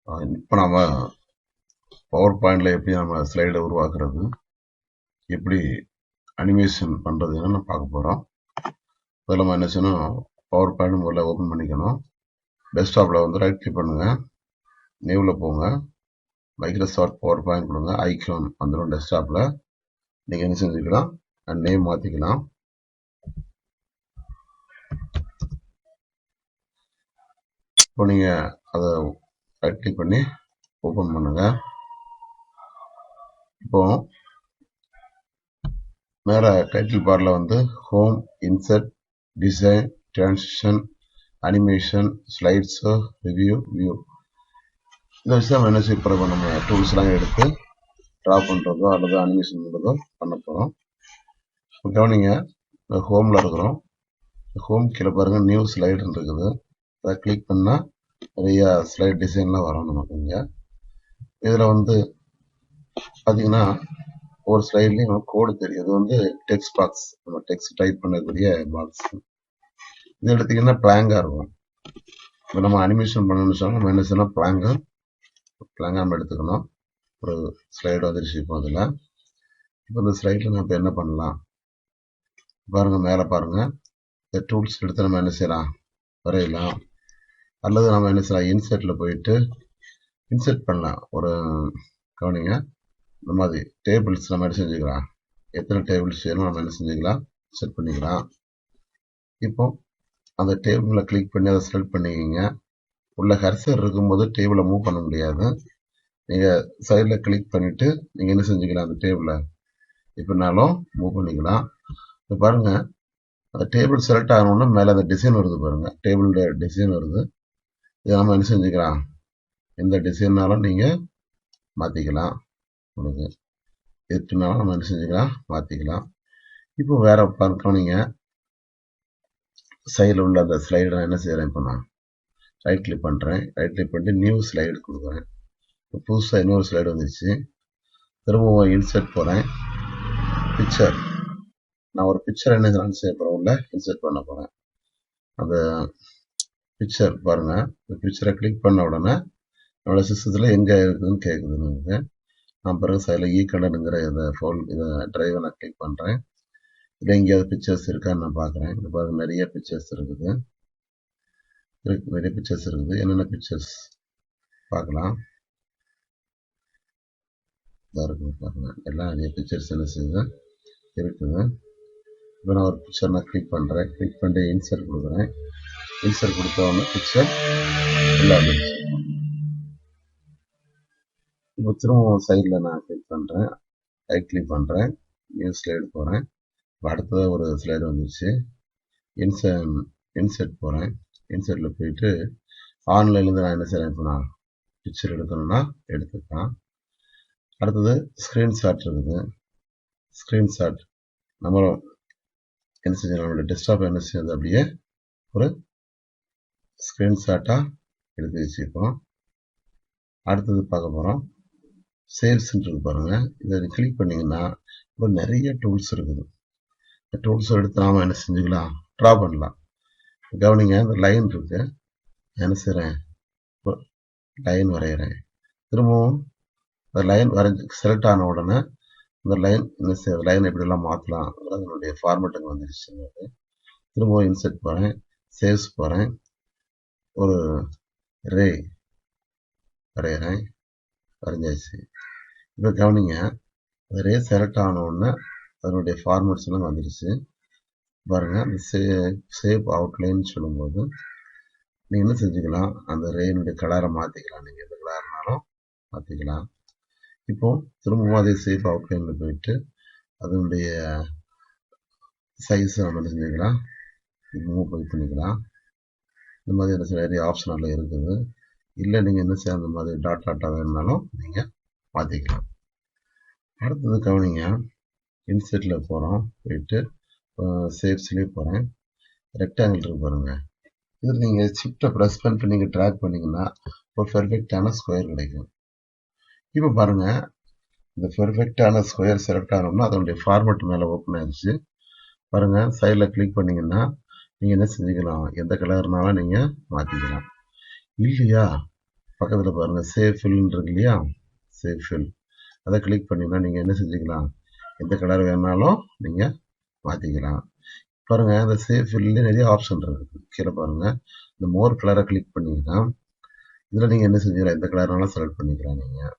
இப்போ நம்ம பவர் பாயிண்ட்ல எப்படி நம்ம ஸ்லைடை உருவாக்குறது, எப்படி அனிமேஷன் பண்றதுன்னு நம்ம பார்க்க போறோம். முதல்ல நம்ம என்ன செய்யணும், பவர் பாயிண்ட் முதல்ல ஓபன் பண்ணிக்கணும். டெஸ்க்டாப்ல வந்து ரைட் கிளிக் பண்ணுங்க, நியூல போங்க, மைக்ரோசாஃப்ட் பவர் பாயிண்ட் கொடுங்க, ஐகான் வந்துடும் டெஸ்க்டாப்ல. நீங்க என்ன செஞ்சுக்கலாம், நேம் மாத்திக்கலாம். இப்போ நீங்க அதை ரைட் கிளிக் பண்ணி ஓபன் பண்ணுங்க. இப்போ மேல டைட்டில் பார்ல வந்து home, insert, design, transition, animation, slides, review, view, இந்த வச்சு நம்ம என்ன செய்ய போறோம், நம்ம டூல்ஸ் எல்லாம் எடுத்து டிரா பண்றதோ அல்லது அனிமேஷன் பண்றதோ பண்ண போறோம். கவனிங்க, ஹோம்ல இருக்கிறோம். ஹோம் கீழே பாருங்க நியூ ஸ்லைடு இருக்குது. அதை கிளிக் பண்ணா நிறைய ஸ்லைட் டிசைன்லாம் வரும் நமக்கு. இங்க இதுல வந்து பாத்தீங்கன்னா ஒரு ஸ்லைட்லயும் கோடு தெரியும். இது வந்து டெக்ஸ்ட் பாக்ஸ், நம்ம டெக்ஸ்ட் டைப் பண்ணக்கூடிய பாக்ஸ். இது எடுத்தீங்கன்னா பிளாங்கா இருக்கும். இப்போ நம்ம அனிமேஷன் பண்ணணும்னு சொன்னா நம்ம என்ன செய்யணும், பிளாங்கா நம்ம எடுத்துக்கணும். ஒரு ஸ்லைடு வந்துருச்சு. இப்போ அதில் இப்போ இந்த ஸ்லைடில் நம்ம என்ன பண்ணலாம் பாருங்க, மேலே பாருங்க, இந்த டூல்ஸ் எடுத்து நம்ம என்ன செய்யலாம், வரையலாம். அல்லது நம்ம என்ன செய்யலாம், இன்சர்ட்ல போயிட்டு இன்சர்ட் பண்ணலாம். ஒரு கவனிங்க, இந்த மாதிரி டேபிள்ஸ் நம்ம என்ன செஞ்சுக்கலாம், எத்தனை டேபிள்ஸ் வேணும் நம்ம என்ன செஞ்சுக்கலாம், செட் பண்ணிக்கலாம். இப்போ அந்த டேபிளை கிளிக் பண்ணி அதை செலக்ட் பண்ணிக்கிங்க. உள்ள கர்சர் இருக்கும்போது டேபிளை மூவ் பண்ண முடியாது. நீங்க சைட்ல கிளிக் பண்ணிட்டு நீங்க என்ன செஞ்சுக்கலாம், அந்த டேபிளை இப்பனாலும் மூவ் பண்ணிக்கலாம். இப்போ பாருங்க, அந்த டேபிள் செலக்ட் ஆகணும்னா மேல அந்த டிசைன் வருது பாருங்க, டேபிளோட டிசைன் வருது. இதை நம்ம என்ன செஞ்சுக்கலாம், எந்த டிசைன்னாலும் நீங்க மாத்திக்கலாம். உங்களுக்கு எதுனாலும் நம்ம என்ன செஞ்சுக்கலாம், மாத்திக்கலாம். இப்போ வேற பார்க்கணுங்க, சைடில் உள்ள அந்த ஸ்லைடு என்ன செய்யறேன், இப்போ நான் ரைட் கிளிக் பண்றேன். ரைட் கிளிக் பண்ணிட்டு நியூ ஸ்லைடு கொடுக்குறேன். புதுசா இன்னொரு ஸ்லைடு வந்துருச்சு. திரும்பவும் இன்சர்ட் போறேன், பிக்சர். நான் ஒரு பிக்சர் என்ன செய்ய போறேன், உள்ள இன்சர்ட் பண்ண போறேன். அந்த பிக்சர் பாருங்க, இந்த பிக்சரை கிளிக் பண்ண உடனே என்னோட சிஸ்டத்துல எங்க இருக்குதுன்னு கேட்குது நமக்கு. நான் பிறகு சைடில் ஈகண்டனுங்கிற இதை டிரைவை நான் கிளிக் பண்றேன். இல்லை எங்கேயாவது பிக்சர்ஸ் இருக்கான்னு நான் பார்க்குறேன். இது பாருங்க, நிறைய பிக்சர்ஸ் இருக்குது. நிறைய பிக்சர்ஸ் இருக்குது. என்னென்ன பிக்சர்ஸ் பார்க்கலாம், இருக்குது பாருங்க, எல்லாம் நிறைய பிக்சர்ஸ் என்ன செய்யுது இருக்குது. இப்போ நான் ஒரு பிக்சர் நான் கிளிக் பண்றேன். கிளிக் பண்ணிட்டு இன்சர்ட் கொடுக்குறேன். இன்சர்ட் கொடுத்த உடனே பிக்சர் எல்லாம் இருந்துச்சு. இப்போ திரும்ப சைடில் நான் கிளிக் பண்றேன், ரைட் கிளிக் பண்றேன், நியூ ஸ்லைடு போறேன். அடுத்தது ஒரு ஸ்லைடு வந்துருச்சு. இன்சர்ட் போறேன். இன்சர்ட்ல போயிட்டு ஆன்லைன்ல இருந்து நான் என்ன செய்யறேன், இப்போ நான் பிக்சர் எடுக்கணும்னா எடுத்துக்கலாம். அடுத்தது ஸ்கிரீன்ஷாட் இருக்குது. ஸ்கிரீன்ஷாட் நம்ம என்ன செஞ்சோம், நம்மளோட டெஸ்க்டாப் என்ன செய்யுது, அப்படியே ஒரு ஸ்கிரீன்ஷாட்டா எடுத்து வச்சுப்போம். அடுத்தது பார்க்க போறோம், சேவ்ஸ் இருக்கு பாருங்க. இதை கிளிக் பண்ணீங்கன்னா இப்போ நிறைய டூல்ஸ் இருக்குது. இந்த டூல்ஸ் எடுத்து நாம என்ன செஞ்சுக்கலாம், ட்ரா பண்ணலாம். கவனிங்க, இந்த லைன் இருக்கு, என்ன செய்யறேன், லைன் வரைகிறேன். திரும்பவும் இந்த லைன் வரைஞ்சி செலக்ட் ஆன உடனே இந்த லைன் என்ன செய்ய, லைன் எப்படி எல்லாம் மாற்றலாம், அதனுடைய ஃபார்மேட்டுங்க வந்துருச்சு. திரும்பவும் இன்சர்ட் போறேன், சேவ்ஸ் போறேன், ஒரு ரே வரைகிறேன், வரைஞ்சாச்சு. இப்போ கவனிங்க, ரே செலக்ட் ஆன உடனே அதனுடைய ஃபார்மேட்ஸ் எல்லாம் வந்துருச்சு பாருங்க. அந்த சேவ் அவுட்லைன் சொல்லும்போது நீங்க என்ன செஞ்சுக்கலாம், அந்த ரேனுடைய கலரை மாத்திக்கலாம். நீங்க எந்த கலர்னாலும் மாத்திக்கலாம். இப்போ திரும்பவும் அதே சேவ் அவுட்லைன்ல போயிட்டு அதனுடைய சைஸ் நம்ம என்ன செஞ்சுக்கலாம், மூவ் பண்ணிக்கலாம். இந்த மாதிரி என்ன நிறைய ஆப்ஷன் எல்லாம் இருக்குது. இல்லை நீங்க என்ன செய்ய, அந்த மாதிரி டாட்டா வேணும்னாலும் நீங்க மாத்திக்கலாம். அடுத்தது கவனிங்க, இன்செர்ட்ல போறோம், போயிட்டு சேவ்ஸ்லயே போறேன். ரெக்டாங்கிள் இருக்கு பாருங்க, இது நீங்க ஷிஃப்ட்டை பிரஸ் பண்ணிட்டு நீங்க ட்ராக் பண்ணீங்கன்னா ஒரு பெர்ஃபெக்டான ஸ்கொயர் கிடைக்கும். இப்போ பாருங்க, இந்த பெர்ஃபெக்டான ஸ்கொயர் செலக்ட் ஆனோம்னா அதனுடைய ஃபார்மேட் மேல ஓப்பன் ஆயிடுச்சு பாருங்க. சைடில் கிளிக் பண்ணீங்கன்னா நீங்க என்ன செஞ்சுக்கலாம், எந்த கலர்னாலும் நீங்க மாத்திக்கலாம். இல்லையா, பக்கத்தில் பாருங்கள் சேவ் ஃபில்னு இருக்கு இல்லையா, சேவ் ஃபில் அதை கிளிக் பண்ணிங்கன்னா நீங்கள் என்ன செஞ்சுக்கலாம், எந்த கலர் வேணாலும் நீங்கள் மாற்றிக்கலாம். பாருங்கள் அந்த சேவ் ஃபில்லே நிறைய ஆப்ஷன் இருக்குது. கீழே பாருங்கள் இந்த மோர் கலரை கிளிக் பண்ணிங்கன்னா இதில் நீங்கள் என்ன செஞ்சுக்கலாம், எந்த கலர்னாலும் செலக்ட் பண்ணிக்கலாம். நீங்கள்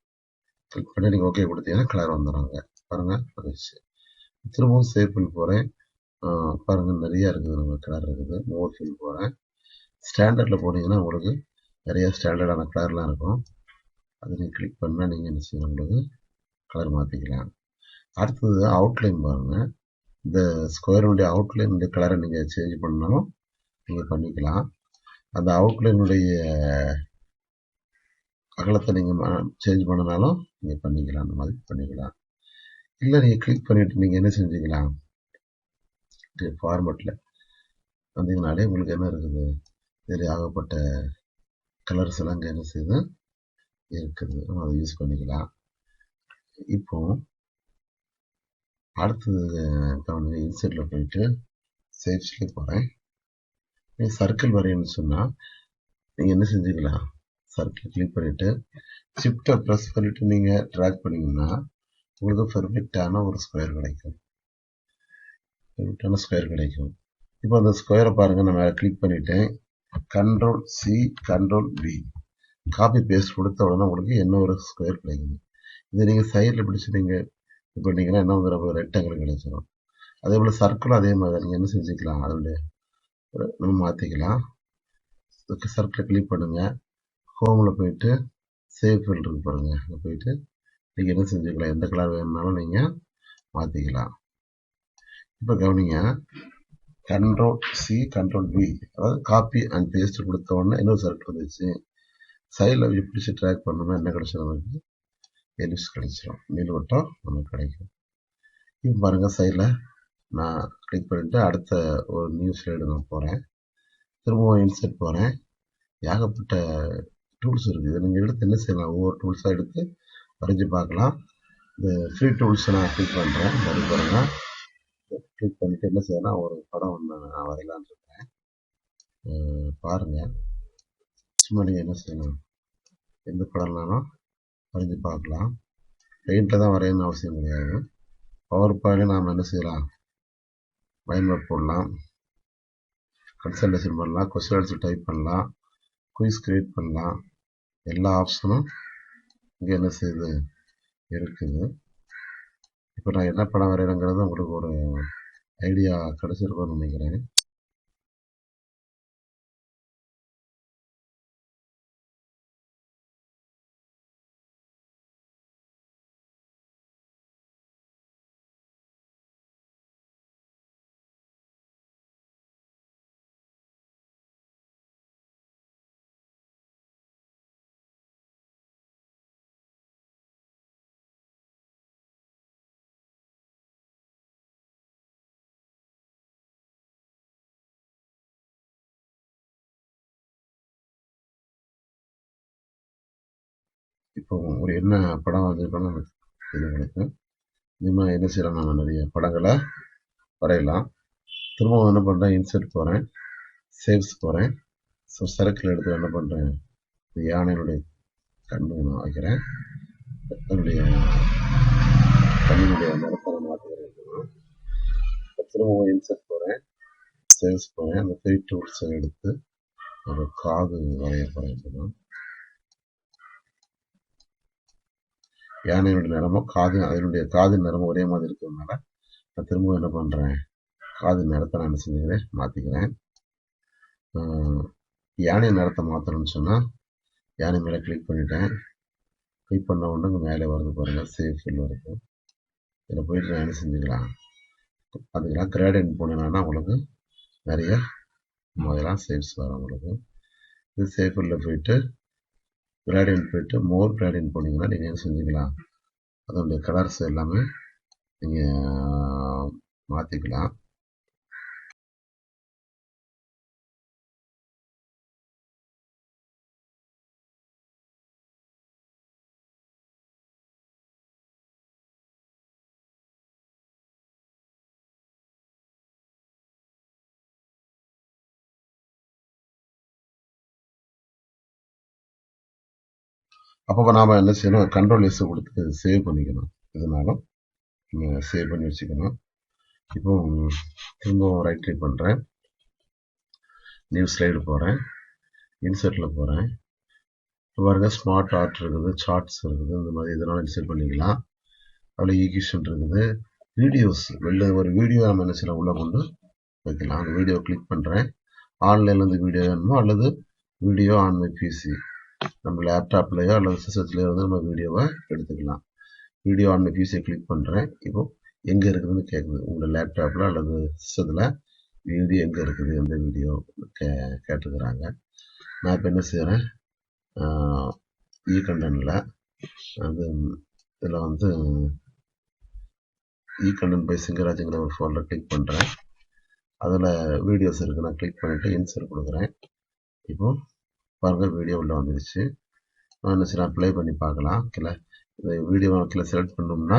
கிளிக் பண்ணி நீங்கள் ஓகே கொடுத்தீங்கன்னா கலர் வந்துடுறாங்க. பாருங்கள் வந்துச்சு. திரும்பவும் சேவ் ஃபில் போகிறேன். பாருங்கள் நிறையா இருக்குது, நம்ம கலர் இருக்குது. மோர் ஃபில் போகிறேன். ஸ்டாண்டர்டில் போனீங்கன்னா உங்களுக்கு நிறைய ஸ்டாண்டர்டான கலர்லாம் இருக்கும். அதை நீங்கள் கிளிக் பண்ணால் நீங்கள் என்ன செய்யணும், உங்களுக்கு கலர் மாற்றிக்கலாம். அடுத்தது அவுட்லைன் பாருங்கள். இந்த ஸ்கொயருடைய அவுட்லைனுடைய கலரை நீங்கள் சேஞ்ச் பண்ணாலும் நீங்கள் பண்ணிக்கலாம். அந்த அவுட்லைனுடைய அகலத்தை நீங்கள் சேஞ்ச் பண்ணனாலும் நீங்கள் பண்ணிக்கலாம். அந்த மாதிரி பண்ணிக்கலாம். இல்லை நீங்கள் கிளிக் பண்ணிவிட்டு நீங்கள் என்ன செஞ்சுக்கலாம், ஃபார்மேட்டில் வந்தீங்கனாலே உங்களுக்கு என்ன இருக்குது, இதில் ஆகப்பட்ட கலர்ஸ் எல்லாம் இங்கே என்ன செய்யுது இருக்குது, அதை யூஸ் பண்ணிக்கலாம். இப்போ அடுத்தது கவனிங்க, இன்சர்ட்டில் போயிட்டு சேவ்ஸ்லேயே போகிறேன். நீங்கள் சர்க்கிள் வரையணும்னு சொன்னால் நீங்கள் என்ன செஞ்சுக்கலாம், சர்க்கிள் கிளிக் பண்ணிவிட்டு ஷிஃப்ட்டை ப்ரெஸ் பண்ணிவிட்டு நீங்கள் ட்ராக் பண்ணிங்கன்னா உங்களுக்கு பெர்ஃபெக்டான ஒரு ஸ்கொயர் கிடைக்கும். பெர்ஃபெக்டான ஸ்கொயர் கிடைக்கும். இப்போ அந்த ஸ்கொயரை பாருங்கள், நான் மேலே கிளிக் பண்ணிவிட்டேன். Ctrl+C Ctrl+V காப்பி பேஸ்ட் கொடுத்த உடனே உங்களுக்கு என்ன ஒரு ஸ்கொயர் கிடைக்குது. இதை நீங்கள் சைடில் பிடிச்சி நீங்கள் இது பண்ணிங்கன்னா என்ன வந்து நம்ம ரெக்டாங்கிள் கிடைச்சிடும். அதே போல் சர்க்கிளும் அதே மாதிரி நீங்கள் என்ன செஞ்சுக்கலாம், அதனுடைய நம்ம மாற்றிக்கலாம். சர்க்கிளை கிளிக் பண்ணுங்கள். ஹோமில் போயிட்டு சேவ் ஃபில் இருக்கு பாருங்கள், அங்கே போயிட்டு நீங்கள் என்ன செஞ்சுக்கலாம், எந்த கலர் வேணும்னாலும் நீங்கள் மாற்றிக்கலாம். இப்போ கவனிங்க, Ctrl+C Ctrl+V அதாவது காப்பி அண்ட் பேஸ்ட் கொடுத்த உடனே இன்னொரு சர்க்கிள் வந்துச்சு. சைடில் பிடிச்சி ட்ராக் பண்ணோம்னா என்ன கிடைச்சிடும், நமக்கு எலிப்ஸ் கிடைச்சிடும், நீள்வட்டம் நமக்கு கிடைக்கும். இப்போ பாருங்கள் சைடில் நான் கிளிக் பண்ணிவிட்டு அடுத்த ஒரு நியூ ஸ்லைடு நான் போகிறேன். திரும்பவும் இன்சர்ட் போகிறேன். ஏகப்பட்ட டூல்ஸ் இருக்குது. இதை நீங்கள் எடுத்து என்ன செய்யலாம், ஒவ்வொரு டூல்ஸாக எடுத்து வரைஞ்சி பார்க்கலாம். இந்த ஃப்ரீ டூல்ஸை நான் கிளிக் பண்ணுறேன். வரைஞ்சி பாருங்கள். கிளிக் பண்ணிவிட்டு என்ன செய்யலாம், ஒரு படம் ஒன்று நான் வரையலான்னு இருக்கேன். பாருங்கள், சும்மா நீங்கள் என்ன செய்யலாம், எந்த படம்னாலும் வரைஞ்சி பார்க்கலாம். பெயிண்டில் தான் வரையணும்னு அவசியம் கிடையாது. பவர் பாயிண்டில் நாம் என்ன செய்யலாம், மைண்ட் மேப் போடலாம், கன்சல்டேஷன் பண்ணலாம், கொஸ்டின் ஆன்சர் டைப் பண்ணலாம், குயிஸ் கிரியேட் பண்ணலாம். எல்லா ஆப்ஷனும் இங்கே என்ன செய்யுது இருக்குது. இப்போ நான் என்ன படம் வரைகிறேங்கிறது உங்களுக்கு ஒரு ஐடியா கிடைச்சிருக்கும்னு நினைக்கிறேன். இப்போ ஒரு என்ன படம் வந்திருக்கோன்னு நமக்கு தெரியும். இனிமேல் என்ன செய்யலாம், நம்ம நிறைய படங்களை வரையலாம். திரும்பவும் என்ன பண்ணுறேன், இன்சர்ட் போகிறேன், சேவ்ஸ் போகிறேன். ஸோ சர்க்கிள் எடுத்து என்ன பண்ணுறேன், யானையினுடைய கண்ணு நான் வைக்கிறேன். அதனுடைய கண்ணினுடைய நிறத்தை மாற்றுகிறேன். திரும்பவும் இன்சர்ட் போகிறேன், சேவ்ஸ் போகிறேன். அந்த ஃப்ரீ டூல்ஸை எடுத்து ஒரு காது வரைய போகிறேன். யானையோட நிறமும் அதனுடைய காதின் நிறமும் ஒரே மாதிரி இருக்கிறதுனால நான் திரும்பவும் என்ன பண்ணுறேன், காது நிறத்தை நான் என்ன செஞ்சுக்கிறேன், மாற்றிக்கிறேன். யானை நிறத்தை மாற்றணும்னு சொன்னால் யானை மேலே கிளிக் பண்ணிட்டேன். கிளிக் பண்ண உடனே மேலே வருது பாருங்கள், சேவ் ஃபில் வருது. இதில் போயிட்டு நான் என்ன செஞ்சுக்கலாம், அதுக்கெல்லாம் கிரேடியன்ட் போனேன்னா உங்களுக்கு நிறைய அதெல்லாம் சேவ்ஸ் வரும் உங்களுக்கு. இது சேவ் ஃபில்லில் போயிட்டு கிரேடியன்ட் போயிட்டு மோர் கிரேடியன்ட் போனீங்கன்னா நீங்கள் என்ன செஞ்சுக்கலாம், அதனுடைய கலர்ஸ் எல்லாமே நீங்கள் மாற்றிக்கலாம். அப்போ நாம என்ன செய்யணும், கண்ட்ரோல் எஸ் கொடுத்து சேவ் பண்ணிக்கணும். இதனால சேவ் பண்ணி வச்சுக்கணும். இப்போ திரும்பவும் ரைட் கிளிக் பண்றேன், நியூ ஸ்லைடு போறேன், இன்சர்ட்ல போறேன். பாருங்க ஸ்மார்ட் ஆர்ட் இருக்குது, சார்ட்ஸ் இருக்குது, இந்த மாதிரி இதனால இன்சர்ட் பண்ணிக்கலாம். அதில் ஈக்குவேஷன் இருக்குது, வீடியோஸ் வெளில ஒரு வீடியோ நம்ம என்ன செய்யலாம், உள்ள கொண்டு வைக்கலாம். அந்த வீடியோ கிளிக் பண்றேன். ஆன்லைன்ல இருந்து வீடியோ வேணுமோ அல்லது வீடியோ ஆன் மை பிசி, நம்ம லேப்டாப்லயோ அல்லது சிஸ்டத்துலயோ வந்து நம்ம வீடியோவை எடுத்துக்கலாம். வீடியோ ஆன் மை பிசியை கிளிக் பண்றேன். இப்போ எங்க இருக்குதுன்னு கேட்குது, உங்களோட லேப்டாப்ல அல்லது சிஸ்டத்துல வீடியோ எங்க இருக்குது, எந்த வீடியோ கேட்டுக்கிறாங்க. நான் இப்போ என்ன செய்யறேன், இ கண்டென்ட்ல அது இதில் வந்து இ கண்டென்ட் பை சிங்கராஜுங்கிற ஒரு ஃபோல்டர் கிளிக் பண்றேன். அதில் வீடியோஸ் இருக்கு, நான் கிளிக் பண்ணிட்டு இன்சர்ட் கொடுக்குறேன். இப்போ பாருங்க வீடியோ உள்ள வந்துருச்சு. என்ன செய்யலாம், ப்ளே பண்ணி பார்க்கலாம். கீழே இந்த வீடியோ கீழே செலக்ட் பண்ணோம்னா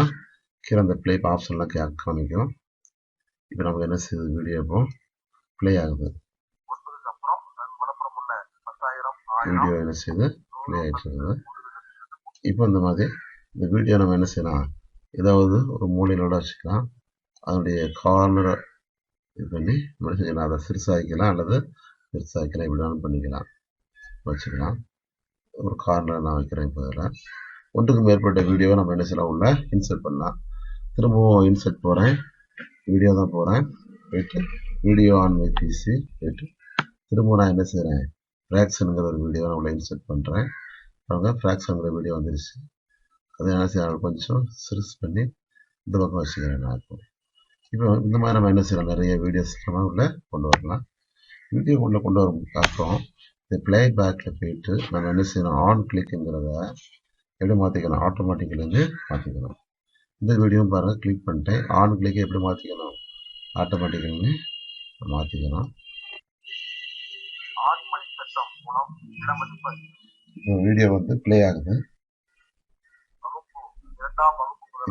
கீழே அந்த ப்ளே ஆப்ஷன்லாம் காமிக்கும். இப்போ நமக்கு என்ன செய்யுது, வீடியோ இப்போ ப்ளே ஆகுது. வீடியோ என்ன செய்யுது, ப்ளே ஆகிட்டு இருக்குது. இப்போ இந்த மாதிரி இந்த வீடியோ நம்ம என்ன செய்யலாம், ஏதாவது ஒரு மூலையிலோட வச்சுக்கலாம். அதனுடைய கார்னரை இது பண்ணி என்ன செய்யலாம், அதை சிறுசாக்கிக்கலாம் அல்லது பெருசாக்கலாம், இப்படி பண்ணிக்கலாம், வச்சுக்கலாம். ஒரு கார்னர் நான் வைக்கிறேன். இப்போ இதில் ஒன்றுக்கு மேற்பட்ட வீடியோவை நம்ம என்ன செய்யலாம், உள்ள இன்சர்ட் பண்ணலாம். திரும்பவும் இன்சர்ட் போகிறேன், வீடியோ தான் போகிறேன், போயிட்டு வீடியோ ஆன் மை பிசி போயிட்டு திரும்ப நான் என்ன செய்கிறேன், ஃப்ராக்ஷனுங்கிற ஒரு வீடியோ நான் உள்ள இன்சர்ட் பண்ணுறேன். அவங்க ஃப்ராக்ஷனுங்கிற வீடியோ வந்துருச்சு. அதை என்ன செய்யலாம், கொஞ்சம் சிறுசு பண்ணி இந்த பக்கம் வச்சுக்கிறேன் நான். இப்போ இந்த மாதிரி நம்ம என்ன செய்யலாம், நிறைய வீடியோஸ் நம்ம உள்ள கொண்டு வரலாம். வீடியோ உள்ள கொண்டு வர அப்புறம் இந்த பிளே பேக்ல போயிட்டு நம்ம என்ன செய்யணும், ஆன் கிளிக்ங்கிறத எப்படி மாற்றிக்கணும், ஆட்டோமேட்டிக்லேருந்து மாற்றிக்கணும். இந்த வீடியோ பாருங்கள், கிளிக் பண்ணிட்டேன். ஆன் கிளிக்கை எப்படி மாற்றிக்கணும், ஆட்டோமேட்டிக்லேருந்து மாற்றிக்கணும். வீடியோ வந்து பிளே ஆகுது.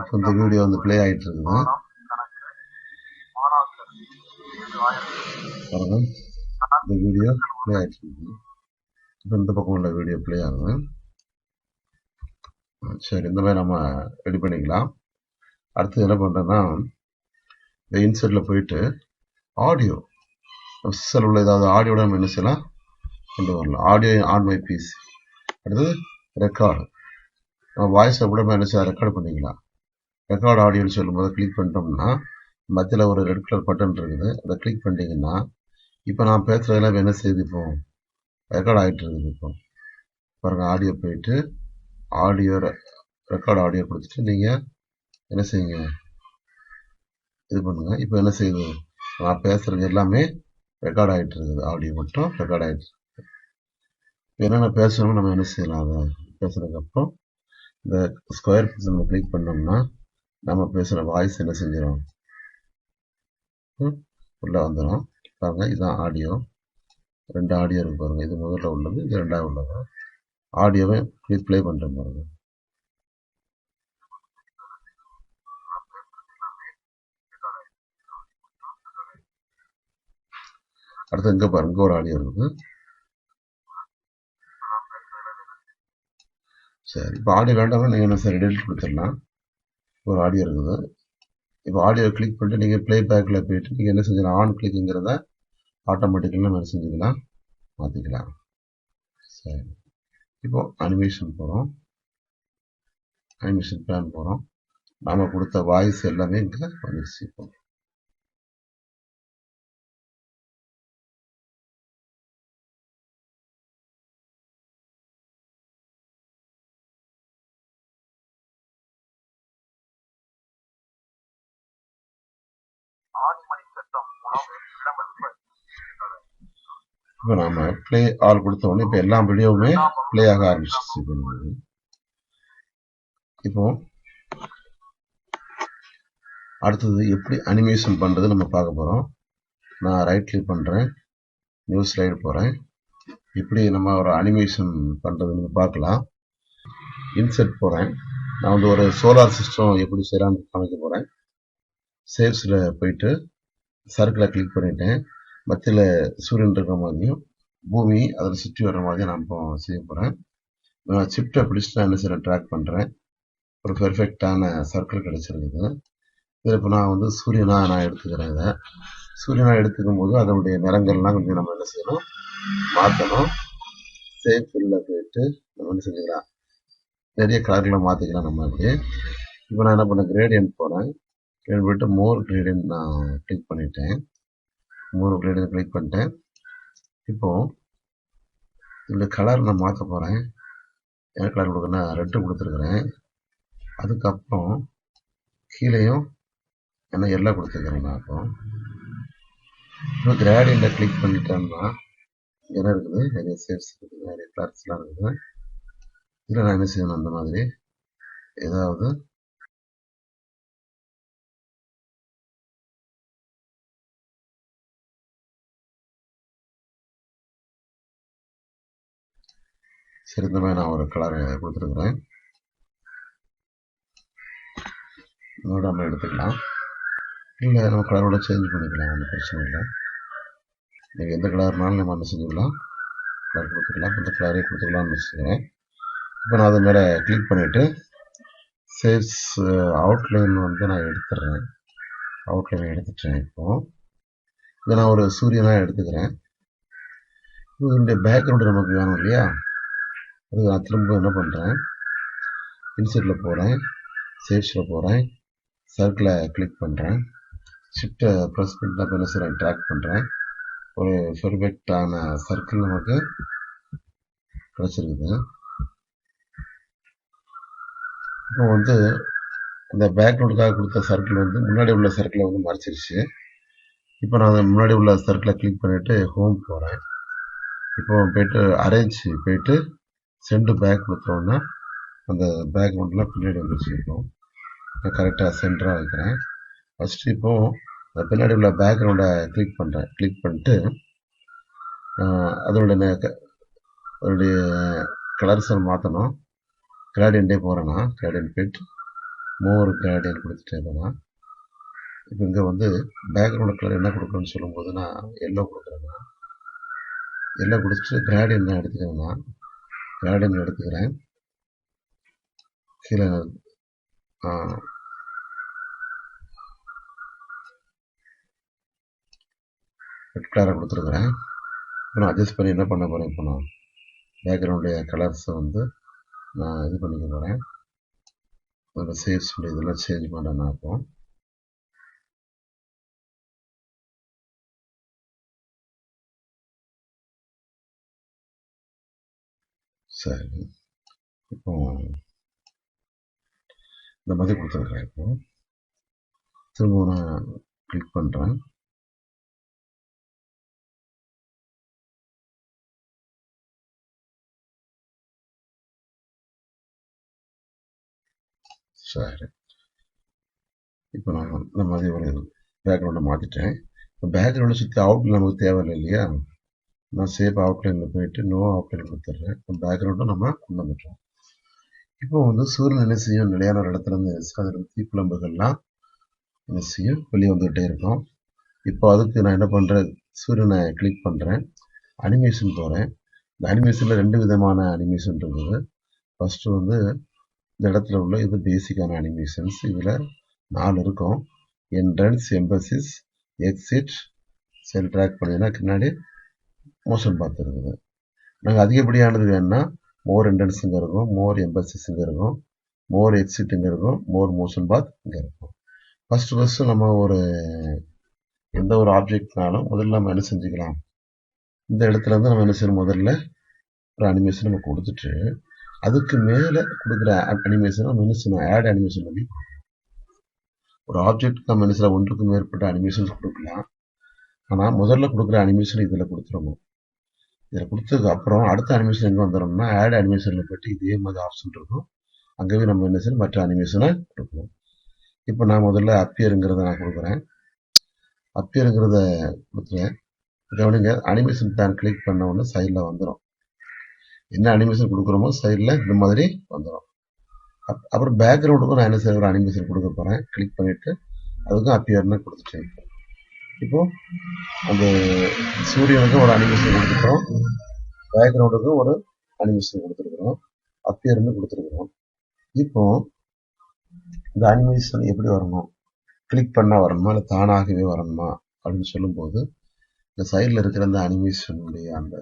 இப்போ இந்த வீடியோ வந்து பிளே ஆகிட்டு இருக்குது பாருங்க, இந்த வீடியோ பிளே ஆகிட்டு இருக்குது. இப்போ இந்த பக்கம் உள்ள வீடியோ பிளே ஆகுது. சரி, இந்த மாதிரி நம்ம ரெடி பண்ணிக்கலாம். அடுத்து என்ன பண்றேன்னா, இந்த இன்சர்ட்ல போயிட்டு ஆடியோ சிஸ்டத்தில் உள்ள ஏதாவது ஆடியோட நம்ம என்ன செய்யலாம், கொண்டு வரலாம். Audio on my PC. அடுத்தது ரெக்கார்டு, நம்ம வாய்ஸை கூட என்ன செய்யலாம், ரெக்கார்ட் பண்ணிக்கலாம். ரெக்கார்ட் ஆடியோன்னு சொல்லும்போது கிளிக் பண்ணிட்டோம்னா மத்தியில் ஒரு ரெட் கலர் பட்டன் இருக்குது, அதை கிளிக் பண்ணிட்டீங்கன்னா இப்போ நான் பேசுறதெல்லாம் என்ன செய்யுது, இப்போ ரெக்கார்ட் ஆகிட்டு இருக்குது. இப்போ பாருங்க, ஆடியோ போயிட்டு ஆடியோ ரெக்கார்ட் ஆடியோ கொடுத்துட்டு நீங்கள் என்ன செய்யுங்க, இது பண்ணுங்க. இப்போ என்ன செய்யுது, நான் பேசுறது எல்லாமே ரெக்கார்ட் ஆகிட்டு இருக்குது, ஆடியோ மட்டும் ரெக்கார்ட் ஆகிட்டு இருக்கு. என்னென்ன பேசணும் நம்ம என்ன செய்யலாம், அதை பேசுறதுக்கு அப்புறம் இந்த ஸ்கொயர் பிக்ஸ் நம்ம கிளிக் பண்ணோம்னா நம்ம பேசுகிற வாய்ஸ் என்ன செஞ்சிடும், உள்ள வந்துடும். பாருங்க, இதுதான் ஆடியோ. 2 ஆடியோ இருக்கு பாருங்க, இது முதல்ல உள்ளது, இது 2வது உள்ளது. ஆடியோவை ப்ளே பண்றேன் பாருங்க. அடுத்து இங்க பாருங்க, ஒரு ஆடியோ இருக்குது. சரி, இப்போ ஆடியோ வேண்டாம், நீங்க என்ன சார் டெலிட் கொடுத்துடலாம். ஒரு ஆடியோ இருக்குது. இப்போ ஆடியோ கிளிக் பண்ணிட்டு நீங்க பிளே பேக்ல போயிட்டு நீங்க என்ன செஞ்சலாம், ஆன் கிளிக்ங்கிறத ஆட்டோமேட்டிக்கலா நம்ம செஞ்சுக்கலாம், மாத்திக்கலாம். சரி, இப்போ அனிமேஷன் போறோம், அனிமேஷன் பிளான் போறோம். நாம கொடுத்த வாய்ஸ் எல்லாமே இங்க வந்துருச்சு. இப்போ இப்போ நாம பிளே ஆல் கொடுத்த உடனே இப்போ எல்லா வீடியோவுமே பிளே ஆக ஆரம்பிச்சிச்சு. இப்போ அடுத்தது எப்படி அனிமேஷன் பண்றது நம்ம பார்க்க போறோம். நான் ரைட் கிளிக் பண்றேன், நியூ ஸ்லைடு போறேன். இப்படி நம்ம ஒரு அனிமேஷன் பண்றதுன்னு பார்க்கலாம். இன்சர்ட் போறேன், நான் வந்து ஒரு சோலார் சிஸ்டம் எப்படி செய்யலாம்னு காமிக்க போறேன். சேவ்ஸ்ல போயிட்டு சர்க்கிளை கிளிக் பண்ணிட்டேன். மத்தியில் சூரியன் இருக்கிற மாதிரியும் பூமி அதில் சுற்றி வர்ற மாதிரியும் நான் இப்போ செய்ய போறேன். நான் ஷிஃப்ட்டை பிடிச்சிட்டு நான் என்ன செய்யறேன், ட்ராக் பண்ணுறேன். ஒரு பெர்ஃபெக்டான சர்க்கிள் கிடைச்சிருக்குது. இதில் இப்போ நான் வந்து சூரியனா நான் எடுத்துக்கிறேன். இதை சூரியனா எடுத்துக்கும் போது அதனுடைய நிறங்கள்லாம் கொஞ்சம் நம்ம என்ன செய்யணும், மாற்றணும். சேவ் ஃபில்லில் போயிட்டு நம்ம என்ன செஞ்சுக்கலாம், நிறைய கலர்களை மாற்றிக்கலாம் நம்ம அப்படி. இப்போ நான் என்ன பண்ணேன், கிரேடியன்ட் போகிறேன். கிரேடியன்ட் போயிட்டு மோர் கிரேடியன்ட் நான் கிளிக் பண்ணிட்டேன். மோர் கிரேடியன்ட் கிளிக் பண்ணிட்டேன். இப்போ இந்த கலர் நான் மாற்ற போகிறேன். என்ன கலர் கொடுக்குறேன்னா ரெட்டு கொடுத்துருக்குறேன். அதுக்கப்புறம் கீழேயும் என்ன எல்லோ கொடுத்துருக்குறேன். நான் இப்போ கிரேடியண்ட்டை கிளிக் பண்ணிட்டேன்னா என்ன இருக்குது, நிறைய ஷேப்ஸ் இருக்குது, நிறைய கலர்ஸ்லாம் இருக்குது. இதில் நான் என்ன செய்யணும், அந்த மாதிரி ஏதாவது சரி இந்த மாதிரி நான் ஒரு கலரை கொடுத்துருக்குறேன். இதோட நம்ம எடுத்துக்கலாம். இல்லை நம்ம கலரோட சேஞ்ச் பண்ணிக்கலாம், ஒன்றும் பிரச்சனை இல்லை. நீங்கள் எந்த கலர்னாலும் நம்ம என்ன செஞ்சுக்கலாம், கலர் கொடுத்துக்கலாம். இந்த கலரே கொடுத்துக்கலாம்னு வச்சுக்கிறேன். இப்போ நான் அது மேலே கிளிக் பண்ணிவிட்டு சேவ்ஸ் அவுட்லைன் வந்து நான் எடுத்துடுறேன். அவுட்லைன் எடுத்துட்டேன். இப்போது இதை நான் ஒரு சூரியனாக எடுத்துக்கிறேன். இதனுடைய பேக்ரவுண்டு நமக்கு வேணும் இல்லையா, அது நான் திரும்ப என்ன பண்ணுறேன், இன்சர்ட்டில் போகிறேன், சேவ்ஸில் போகிறேன், சர்க்கிளை கிளிக் பண்ணுறேன், ஷிஃப்ட்டை ப்ரெஸ் பண்ணிட்டு என்ன செய்கிறேன், ட்ராக் பண்ணுறேன். ஒரு பெர்ஃபெக்டான சர்க்கிள் நமக்கு கிடச்சிருக்குது. இப்போ வந்து இந்த பேக்ரவுண்டுக்காக கொடுத்த சர்க்கிள் வந்து முன்னாடி உள்ள சர்க்கிளை வந்து மறைச்சிருச்சு. இப்போ நான் முன்னாடி உள்ள சர்க்கிளை கிளிக் பண்ணிவிட்டு ஹோம் போகிறேன். இப்போ போயிட்டு அரேஞ்ச் போயிட்டு சென்ட் பேக் கொடுத்தோன்னா அந்த பேக்ரவுண்டில் பின்னாடி வந்துருச்சு. இப்போ நான் கரெக்டாக சென்டராக வைக்கிறேன். ஃபஸ்ட்டு இப்போது பின்னாடி உள்ள பேக்ரவுண்டை கிளிக் பண்ணுறேன். கிளிக் பண்ணிட்டு அதோடைய கலர்ஸை மாற்றணும். கிராடியன்ட்டே போகிறேன்னா கிராடியன்ட் போயிட்டு மோர் கிராடியன்ட் கொடுத்துட்டே போனால் இப்போ இங்கே வந்து பேக்ரவுண்ட் கலர் என்ன கொடுக்கணும்னு சொல்லும்போது நான் எல்லோ கொடுக்குறேன்னா எல்லோ கொடுத்துட்டு கிராடியன்ட் நான் எடுத்துக்கிறேன்னா கிராடியன்ட் எடுத்துக்கிறேன். கீழே ரெட் கலரை கொடுத்துருக்குறேன். இப்போ நான் அட்ஜஸ்ட் பண்ணி என்ன பண்ண போகிறேன், இப்போ நான் பேக்ரவுண்டுடைய கலர்ஸை வந்து நான் இது பண்ணிக்க போகிறேன். அதில் சேவ்ஸ் இதெல்லாம் சேஞ்ச் பண்ணுறேன் நான். இப்போ சரி, இப்போ இந்த மாதிரி கொடுத்துருக்குறேன். இப்போ திரும்ப நான் கிளிக் பண்ணுறேன். சரி, இப்போ நான் இந்த மாதிரி ஒரு பேக்ரவுண்டை மாற்றிட்டேன். இப்போ பேக்ரவுண்டை சுற்றி அவுட்லைன் நமக்கு தேவையில்லை இல்லையா, நான் சேவ் அவுட்லைனில் போயிட்டு நோ அவுட்லைன் கொடுத்துட்றேன். இப்போ பேக்ரவுண்டை நம்ம கொண்டு வந்துட்டோம். இப்போ வந்து சூரியன் என்ன செய்யும், நிலையான ஒரு இடத்துல இருந்து அதில் தீக்குழம்புகள்லாம் என்ன செய்யும், வெளியே வந்துகிட்டே இருக்கும். இப்போ அதுக்கு நான் என்ன பண்ணுறேன், சூரியனை கிளிக் பண்ணுறேன், அனிமேஷன் போகிறேன். இந்த அனிமேஷனில் 2 விதமான அனிமேஷன் இருக்குது. ஃபஸ்ட்டு வந்து இந்த இடத்துல உள்ள இது பேசிக்கான அனிமேஷன்ஸ். இதில் 4 இருக்கும். என்ட்ரன்ஸ், எம்பசிஸ், எக்ஸிட், செல் ட்ராக் பண்ணினா பின்னாடி மோஷன் பாத் இருக்குது. நாங்கள் அதிகப்படியானது வேணும்னா மோர் என்ட்ரன்ஸ் இங்கே இருக்கும், மோர் எம்பசிஸ் இங்கே இருக்கும், மோர் எக்ஸிட் இங்கே இருக்கும், மோர் மோஷன் பாத் இங்கே இருக்கும். ஃபஸ்ட்டு நம்ம எந்த ஒரு ஆப்ஜெக்ட்னாலும் முதல்ல நம்ம என்ன செஞ்சுக்கலாம், இந்த இடத்துல இருந்து நம்ம என்ன செய்யணும், முதல்ல ஒரு அனிமேஷன் நம்ம கொடுத்துட்டு அதுக்கு மேலே கொடுக்குற அனிமேஷன் நம்ம என்ன செய்யணும், ஆட் அனிமேஷன் பண்ணி ஒரு ஆப்ஜெக்ட் நம்ம என்ன செய்யலாம், ஒன்றுக்கு மேற்பட்ட அனிமேஷன்ஸ் கொடுக்கலாம். ஆனால் முதல்ல கொடுக்குற அனிமேஷன் இதில் கொடுத்துடணும். இதில் கொடுத்ததுக்கு அப்புறம் அடுத்த அனிமேஷன் எங்கே வந்துடும்னா ஆட் அனிமேஷனில் போய்ட்டு இதே மாதிரி ஆப்ஷன் இருக்கும், அங்கேயே நம்ம என்ன செய்யணும், மற்ற அனிமேஷனை கொடுக்கணும். இப்போ நான் முதல்ல அப்பியருங்கிறத நான் கொடுக்குறேன். அப்பியருங்கிறத கொடுத்துறேன். கவனிங்க, அனிமேஷன் பேன் கிளிக் பண்ண உடனே சைடில் வந்துடும். என்ன அனிமேஷன் கொடுக்குறோமோ சைடில் இந்த மாதிரி வந்துடும். அப்புறம் பேக்ரவுண்டுக்கும் நான் என்ன செய்ய ஒரு அனிமேஷன் கொடுக்க போகிறேன். கிளிக் பண்ணிவிட்டு அதுக்கும் அப்பியர்னு கொடுத்துட்டேன். இப்போது அந்த சூரியனுக்கும் ஒரு அனிமேஷன் கொடுத்துட்டோம், பேக்ரவுண்டுக்கும் ஒரு அனிமேஷன் கொடுத்துருக்குறோம். அப்பியர்னு கொடுத்துருக்குறோம். இப்போ இந்த அனிமேஷன் எப்படி வரணும், கிளிக் பண்ணா வரணுமா இல்லை தானாகவே வரணுமா அப்படின்னு சொல்லும்போது இந்த சைடில் இருக்கிற அந்த அனிமேஷனுடைய அந்த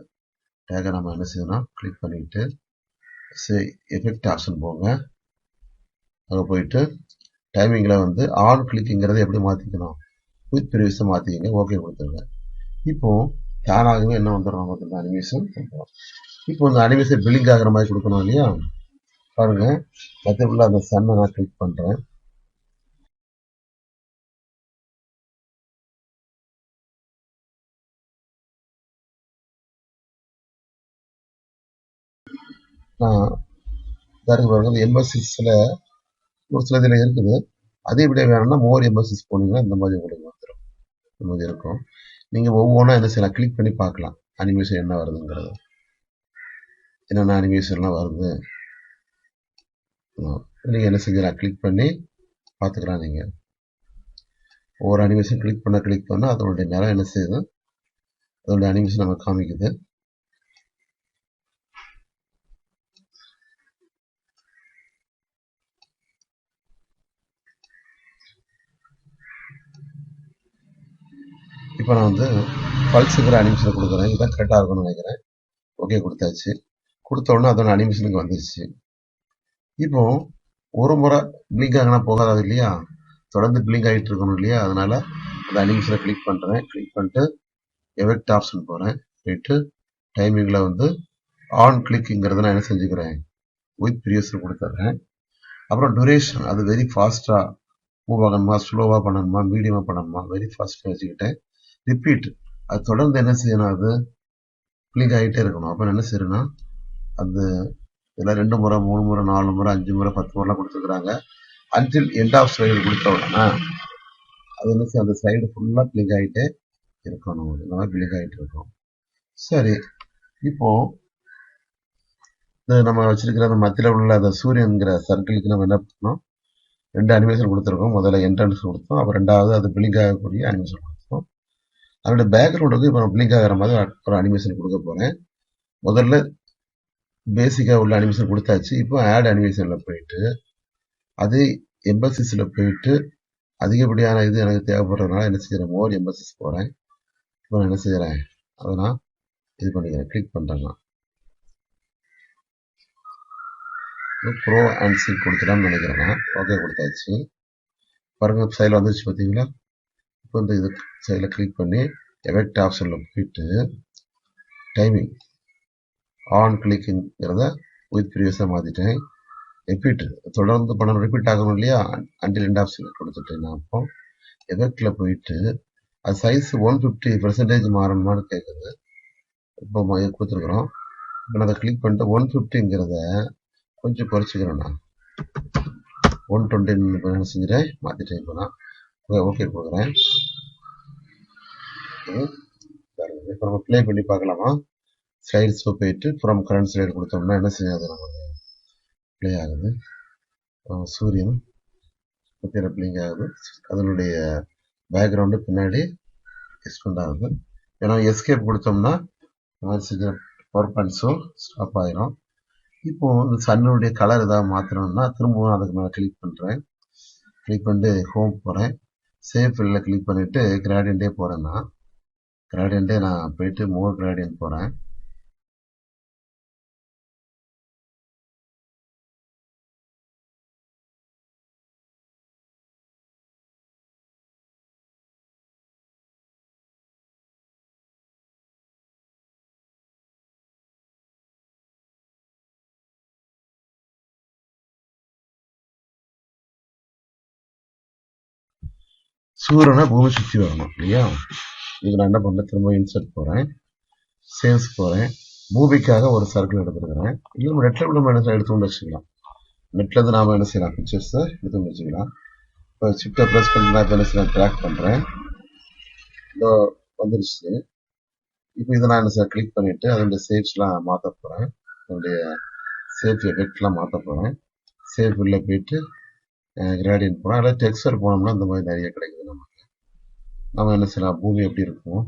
டேகை நம்ம என்ன செய்யணும், கிளிக் பண்ணிட்டு எஃபெக்ட் ஆப்ஷன் போங்க. அங்கே போயிட்டு டைமிங்கில் வந்து ஆன் கிளிக்குங்கிறத எப்படி மாற்றிக்கணும், குயிக் ப்ரிவியூஸை மாற்றிக்கிங்க, ஓகே கொடுத்துருங்க. இப்போ தானாகவே என்ன வந்துடும், நமக்கு இந்த அனிமேஷன் பண்ணுறோம். இப்போ இந்த அனிமேஷன் பில்லிங் ஆகிற மாதிரி கொடுக்கணும் இல்லையா, பாருங்க. மற்றபடி அந்த சன்னை நான் கிளிக் பண்ணுறேன். நான் பாருங்க இந்த எம்பசிஸில் ஒரு சில இதில் இருக்குது. அதே விட வேணும்னா மோர் எம்பசிஸ் போனீங்கன்னா இந்த மாதிரி உங்களுக்கு வந்துடும், இந்த மாதிரி இருக்கும். நீங்கள் ஒவ்வொன்றா என்ன செய்யலாம், கிளிக் பண்ணி பார்க்கலாம் அனிமேஷன் என்ன வருதுங்கிறது, என்னென்ன அனிமேஷன்லாம் வருது. நீங்கள் என்ன செஞ்சலாம், கிளிக் பண்ணி பார்த்துக்கலாம். நீங்கள் ஒவ்வொரு அனிமேஷன் கிளிக் பண்ண அதனுடைய நிறம் என்ன செய்யுது, அதனுடைய அனிமேஷன் நம்ம காமிக்குது. இப்போ நான் வந்து பல்ஸுங்கிற அனிமேஷனை கொடுக்குறேன். இதுதான் கரெக்டாக இருக்கும்னு நினைக்கிறேன். ஓகே கொடுத்தாச்சு. கொடுத்த உடனே அதோட அனிமேஷனுக்கு வந்துருச்சு. இப்போ ஒரு முறை பிளிங்க் ஆகினா போகாது இல்லையா, தொடர்ந்து பிளிங்க் ஆகிட்டு இருக்கணும் இல்லையா, அதனால அந்த அனிமேஷனை கிளிக் பண்ணுறேன். கிளிக் பண்ணிட்டு எஃபெக்ட் ஆப்ஷன் போகிறேன். போயிட்டு டைமிங்கில் வந்து ஆன் கிளிக்குங்கிறத நான் என்ன செஞ்சுக்கிறேன், வித் ப்ரிவியூஸ் கொடுத்துட்றேன். அப்புறம் டூரேஷன் அது வெரி ஃபாஸ்ட்டாக மூவ் ஆகணுமா, ஸ்லோவாக பண்ணணுமா, மீடியமாக பண்ணணுமா, வெரி ஃபாஸ்ட்டாக வச்சுக்கிட்டேன். ரிப்பீட் அது தொடர்ந்து என்ன செய்யணும், அது கிளிக் ஆகிட்டே இருக்கணும். அப்போ என்ன செய்யணும்னா அது இதில் 2 முறை 3 முறை 4 முறை 5 முறை 10 முறைலாம் கொடுத்துருக்குறாங்க. அன்டில் எண்ட் ஆஃப் ஸ்லைடு கொடுத்த உடனே அது என்ன செய்யும், அந்த ஸ்லைடு ஃபுல்லாக கிளிக் ஆகிட்டே இருக்கணும். இந்த மாதிரி கிளிக் ஆகிட்டு இருக்கும். சரி, இப்போ நம்ம வச்சிருக்கிற அந்த மத்தியில் உள்ள அந்த சூரியன்கிற சர்க்கிளுக்கு நம்ம என்ன பண்ணோம், 2 அனிமேஷன் கொடுத்துருக்கோம். முதல்ல என்ட்ரன்ஸ் கொடுத்தோம், அப்புறம் ரெண்டாவது அது பிளிங்க் ஆகக்கூடிய அனிமேஷன் கொடுத்தோம். அதோட பேக்ரவுண்டுக்கு இப்போ நான் பிளிங்க் ஆகிற மாதிரி ஒரு அனிமேஷன் கொடுக்க போகிறேன். முதல்ல பேசிக்காக உள்ள அனிமேஷன் கொடுத்தாச்சு. இப்போ ஆட் அனிமேஷனில் போயிட்டு அதே எம்பசிஸில் போயிட்டு அதிகப்படியான இது எனக்கு தேவைப்படுறதுனால என்ன செய்கிறேன், மோர் எம்பசிஸ் போகிறேன். இப்போ நான் என்ன செய்கிறேன், அதை நான் இது பண்ணிக்கிறேன், கிளிக் பண்ணுறேன். ப்ரோ அண்ட் சிங்க் கொடுத்துட்டான்னு நினைக்கிறேன். ஓகே கொடுத்தாச்சு. பாருங்க சைடில் வந்துருச்சு பார்த்தீங்களா. இப்போ இந்த இது சைடில் கிளிக் பண்ணி எஃபெக்ட் ஆப்ஷனில் போயிட்டு டைமிங் ஆன் கிளிக்குங்கிறத வித் ப்ரீவியஸாக மாற்றிட்டேன். ரிப்பீட் தொடர்ந்து பண்ணணும், ரிப்பீட் ஆகணும் இல்லையா, அண்டில் எண்ட் ஆப்ஷன் கொடுத்துட்டேன். நான் அப்போ எஃபெக்டில் போயிட்டு அது சைஸ் 150% மாறணுமான்னு கேட்குது. இப்போ கொடுத்துருக்குறோம். இப்போ நான் அதை கிளிக் பண்ணிட்டு 150ங்கிறத கொஞ்சம் குறைச்சிக்கிறேன். நான் 120 செஞ்சுட்டேன், மாற்றிட்டேன். இப்போ நான் ஓகே கொடுக்குறேன். இப்போ நம்ம ப்ளே பண்ணி பார்க்கலாமா. ஸ்லைட்ஸ் போயிட்டு ஃப்ரம் கரண்ட் ஸ்லைடு கொடுத்தோம்னா என்ன செய்யாது, நமக்கு ப்ளே ஆகுது. சூரியன் பற்றின பிளிங்க் ஆகுது. அதனுடைய பேக்ரவுண்டு பின்னாடி எக்ஸ்பெண்ட் ஆகுது. ஏன்னா எஸ்கேப் கொடுத்தோம்னா இந்த மாதிரி செஞ்ச பவர் பாயிண்ட்ஸும் ஸ்டாப் ஆயிரும். இப்போ இந்த சன்னுடைய கலர் ஏதாவது மாற்றணும்னா திரும்பவும் அதுக்கு நான் கிளிக் பண்ணுறேன். கிளிக் பண்ணிட்டு ஹோம் போகிறேன். சேவ் ஃபில்லில் கிளிக் பண்ணிவிட்டு கிராடியன்ட்டே போகிறேன்னா கிராடியன்ட்டே நான் போயிட்டு மோர் கிராடியன்ட் போகிறேன். சூரியனை பூமி சுற்றி வரணும் இல்லையா. இதுக்கு நான் என்ன பண்ணேன், திரும்ப இன்சர்ட் போகிறேன், சேவ்ஸ் போகிறேன். பூமிக்காக ஒரு சர்க்கிள் எடுத்துருக்கிறேன். இல்லை நம்ம நெட்டில் கூட நம்ம என்ன எடுத்து கொண்டு வச்சுக்கலாம். நெட்லேருந்து நாம் என்ன செய்யலாம், பிக்சர்ஸை எடுத்து கொண்டு வச்சுக்கலாம். இப்போ ஷிஃப்ட்டை ப்ரெஸ் பண்ணி நான் என்ன செய்யலாம், ட்ராக் பண்ணுறேன். இதோ வந்துருச்சு. இப்போ இதை நான் என்ன செய்ய கிளிக் பண்ணிவிட்டு அதனுடைய சேவ்ஸ்லாம் மாற்ற போகிறேன். அதனுடைய சேவ் எஃபெக்ட்லாம் மாற்ற போகிறேன். சேவ் உள்ள போயிட்டு கிராடியன்ட் போகிறோம். அதில் டெக்ஸ்டர் போனோம்னா இந்த மாதிரி நிறைய கிடைக்குது நமக்கு. நம்ம என்ன செய்யலாம், பூமி எப்படி இருக்கும்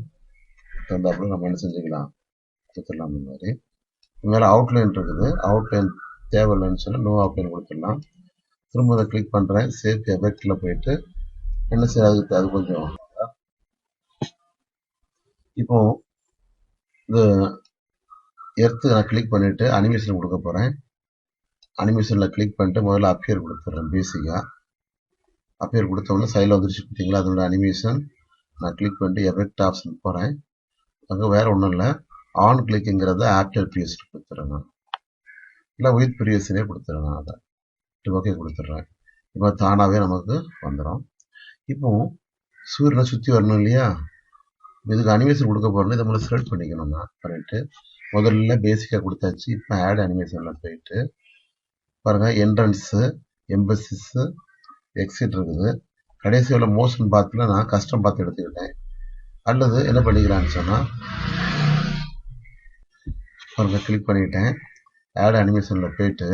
தந்தாப்புல நம்ம என்ன செஞ்சுக்கலாம், கொடுத்துடலாம். இந்த மாதிரி மேலே அவுட்லைன் இருக்குது. அவுட்லைன் தேவையில்லைன்னு சொல்லி நோ அப்படின்னு கொடுத்துடலாம். திரும்ப அதை கிளிக் பண்ணுறேன். சேவ் எஃபெக்டில் போயிட்டு என்ன செய்ய அது கொஞ்சம் இப்போ இந்த எர்த்து நான் கிளிக் பண்ணிட்டு அனிமேஷன் கொடுக்க போகிறேன். அனிமேஷனில் கிளிக் பண்ணிட்டு முதல்ல அப்பியர் கொடுத்துட்றேன். பேசிக்காக அப்பியர் கொடுத்தோம்னா சைடில் வந்துருச்சு பார்த்தீங்களா, அதோட அனிமேஷன். நான் கிளிக் பண்ணிட்டு எஃபெக்ட் ஆப்ஷன் போகிறேன். அங்கே வேறு ஒன்றும் இல்லை, ஆன் கிளிக்குங்கிறத ஆஃப்டர் ப்ரீவியஸ் கொடுத்துட்றேன். நான் இல்லை வித் ப்ரீவியஸ்னே கொடுத்துட்றேன். நான் அதை ஓகே கொடுத்துட்றேன். இப்போ தானாகவே நமக்கு வந்துடும். இப்போ சூரியனை சுற்றி வரணும் இல்லையா, இதுக்கு அனிமேஷன் கொடுக்க போகிறோம்னா இதை முதல்ல செலக்ட் பண்ணிக்கணும். நான் பண்ணிட்டு முதல்ல பேசிக்காக கொடுத்தாச்சு. இப்போ ஆட் அனிமேஷனில் போயிட்டு பாருங்கள், என்ட்ரன்ஸு, எம்பசிஸு, எக்ஸிட் இருக்குது. கடைசியில் மோஷன் பாத்தில் நான் கஸ்டம் பார்த்து எடுத்துக்கிட்டேன். அல்லது என்ன பண்ணிக்கலான்னு சொன்னால் பாருங்கள், கிளிக் பண்ணிக்கிட்டேன். ஆட் அனிமேஷனில் போயிட்டு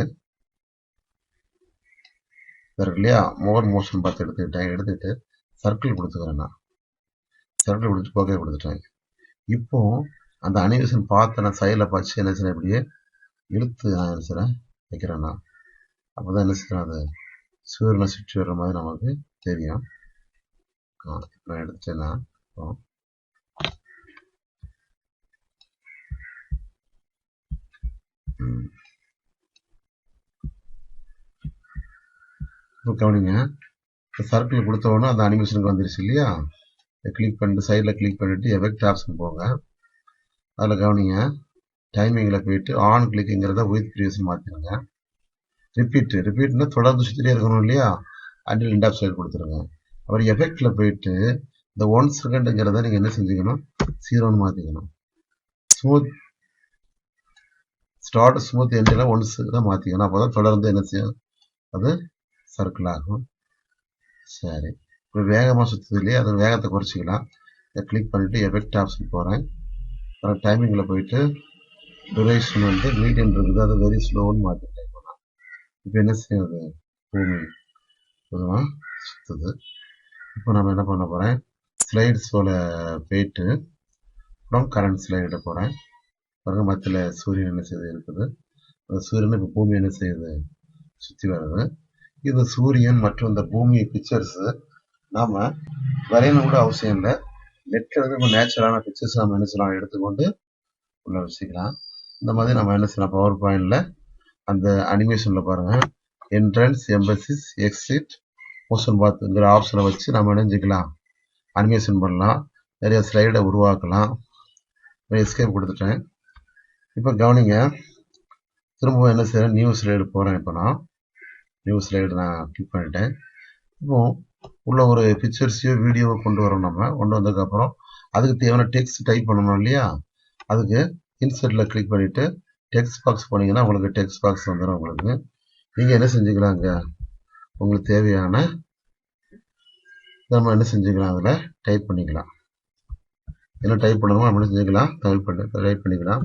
இருக்கு இல்லையா, மோர் மோஷன் பார்த்து எடுத்துக்கிட்டு சர்க்கிள் கொடுத்துக்கிறேன். நான் சர்க்கிள் கொடுத்து ஓகே கொடுத்துட்டேன். இப்போ அந்த அனிமேஷன் பார்த்து நான் சைடில் பார்த்து என்ன செய்யறேன், இப்படியே இழுத்து நான் என்ன செய்கிறேன் வைக்கிறேன். நான் அப்போ தான் என்ன செய்கிறேன், அது சூரியனை சுற்றி வர்ற மாதிரி நமக்கு தெரியும். நான் எடுத்துட்டேன்னா இப்போ கவனிங்க, சர்க்கிள் கொடுத்த உடனே அந்த அனிமேஷனுக்கு வந்துருச்சு இல்லையா. கிளிக் பண்ணிட்டு சைடில் கிளிக் பண்ணிட்டு எஃபெக்ட் ஆப்ஷன் போங்க. அதில் கவனிங்க, டைமிங்கில் போயிட்டு ஆன் கிளிக்குங்கிறத வித் ப்ரீவியஸ் மாற்றிடுங்க. ரிப்பீட்னா தொடர்ந்து சுற்றிட்டே இருக்கணும் இல்லையா, அண்டில் எண்ட் ஆஃப் சைடு கொடுத்துருங்க. அப்புறம் எஃபெக்டில் போயிட்டு இந்த 1 செகண்டுங்கிறத நீங்கள் என்ன செஞ்சுக்கணும், 0ன்னு மாற்றிக்கணும். ஸ்மூத் ஸ்டார்ட் ஸ்மூத் எண்டில் 1 தான் மாற்றிக்கணும். அப்போ தான் தொடர்ந்து என்ன செய்யும், அது சர்க்கிள் ஆகும். சரி, இப்போ வேகமாக சுற்றுது இல்லையா, அது வேகத்தை குறைச்சிக்கலாம். இதை கிளிக் பண்ணிவிட்டு எஃபெக்ட் ஆப்ஷன் போகிறேன். அப்புறம் டைமிங்கில் போயிட்டு டூரேஷன் வந்து மீடியம் இருக்குது, அது வெரி ஸ்லோன்னு மாற்றிட்டேன். இப்போ என்ன செய்யுது, பூமி பொதுவாக சுற்றுது. இப்போ நம்ம என்ன பண்ண போகிறேன், ஸ்லைட்ஸோட போயிட்டு அப்புறம் கரண்ட் ஸ்லைட போகிறேன். பாருங்க, மத்தியில் சூரியன் என்ன செய்யுது இருக்குது. அந்த சூரியன் இப்போ பூமி என்ன செய்யுது, சுற்றி வருது. இது சூரியன் மற்றும் இந்த பூமி பிக்சர்ஸு நாம் வரையணும் கூட அவசியம் இல்லை. நெட்டில் வந்து நேச்சுரலான பிக்சர்ஸ் நம்ம என்ன செய்யலாம், எடுத்துக்கொண்டு உள்ள வச்சுக்கலாம். இந்த மாதிரி நம்ம என்ன செய்யலாம், பவர் பாயிண்டில் அந்த அனிமேஷனில் பாருங்கள், என்ட்ரன்ஸ், எம்பசிஸ், எக்ஸிட், மோஷன் பாத்துங்கிற ஆப்ஷனை வச்சு நம்ம நினைஞ்சிக்கலாம், அனிமேஷன் பண்ணலாம், நிறைய ஸ்லைடை உருவாக்கலாம். எஸ்கேப் கொடுத்துட்டேன். இப்போ கவனிங்க, திரும்பவும் என்ன செய்கிறேன், நியூ ஸ்லைடு போகிறேன். இப்போ நான் நியூ ஸ்லைடு நான் கிளிக் பண்ணிட்டேன். இப்போ உள்ள ஒரு பிக்சர்ஸையோ வீடியோவோ கொண்டு வரோம். நம்ம கொண்டு வந்ததுக்கப்புறம் அதுக்கு தேவையான டெக்ஸ்ட் டைப் பண்ணணும் இல்லையா, அதுக்கு இன்சர்ட்டில் கிளிக் பண்ணிவிட்டு டெக்ஸ்ட் பாக்ஸ் போனீங்கன்னா உங்களுக்கு டெக்ஸ்ட் பாக்ஸ் வந்துடும். உங்களுக்கு நீங்கள் என்ன செஞ்சுக்கலாங்க, உங்களுக்கு தேவையான நம்ம என்ன செஞ்சுக்கலாம், அதில் டைப் பண்ணிக்கலாம். என்ன டைப் பண்ணணுமோ நம்ம என்ன செஞ்சுக்கலாம், டைப் பண்ணிக்கலாம்.